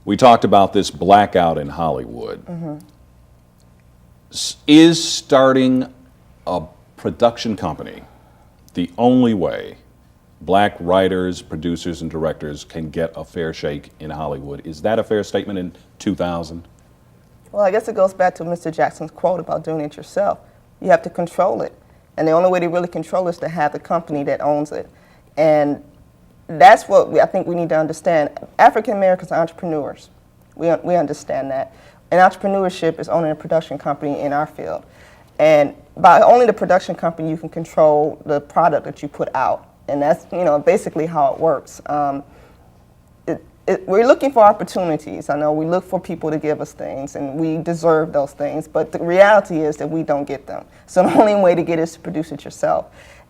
We talked about this blackout in Hollywood. Is starting a production company the only way black writers, producers, and directors can get a fair shake in Hollywood? Is that a fair statement in 2000? Well, I guess it goes back to Mr. Jackson's quote about doing it yourself. You have to control it. And the only way to really control it is to have the company that owns it. And that's what I think we need to understand. African Americans are entrepreneurs. We understand that. And entrepreneurship is owning a production company in our field. And by owning the production company, you can control the product that you put out. And that's, basically how it works. We're looking for opportunities. I know we look for people to give us things, and we deserve those things, but the reality is that we don't get them. So the only way to get it is to produce it yourself.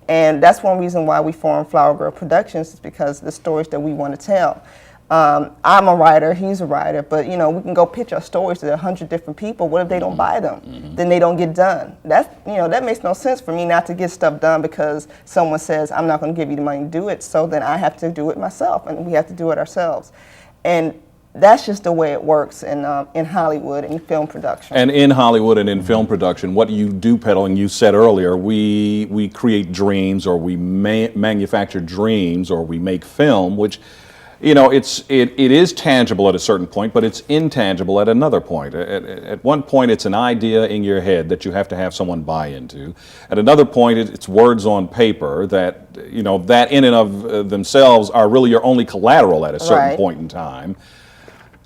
And that's one reason why we formed Flower Girl Productions, is because of the stories that we want to tell. I'm a writer, he's a writer, but we can go pitch our stories to 100 different people. What if they don't buy them? Then they don't get done. That makes no sense for me not to get stuff done because someone says, I'm not going to give you the money to do it, so then I have to do it myself, and we have to do it ourselves. And that's just the way it works in Hollywood and film production. And in Hollywood and in film production, what you do, peddling, you said earlier, we create dreams, or we manufacture dreams, or we make film, which it is tangible at a certain point, but it's intangible at another point. At one point, it's an idea in your head that you have to have someone buy into. At another point, it's words on paper that, that in and of themselves are really your only collateral at a certain point in time.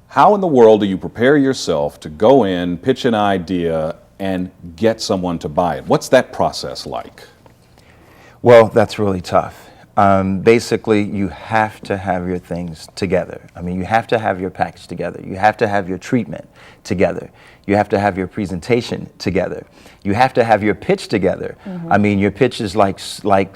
How in the world do you prepare yourself to go in, pitch an idea, and get someone to buy it? What's that process like? Well, that's really tough. Basically, you have to have your things together. I mean, you have to have your package together. You have to have your treatment together. You have to have your presentation together. You have to have your pitch together. I mean, your pitch is like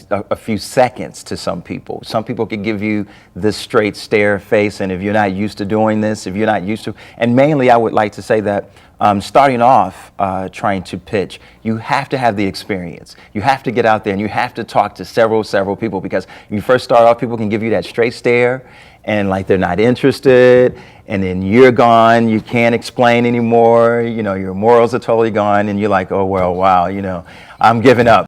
a few seconds to some people. Some people can give you this straight stare face, and if you're not used to doing this, if you're not used to, and mainly I would like to say that starting off trying to pitch, you have to have the experience. You have to get out there and you have to talk to several people, because when you first start off, people can give you that straight stare and like they're not interested, and then you're gone, you can't explain anymore, your morals are totally gone, and you're like, oh well, wow, I'm giving up.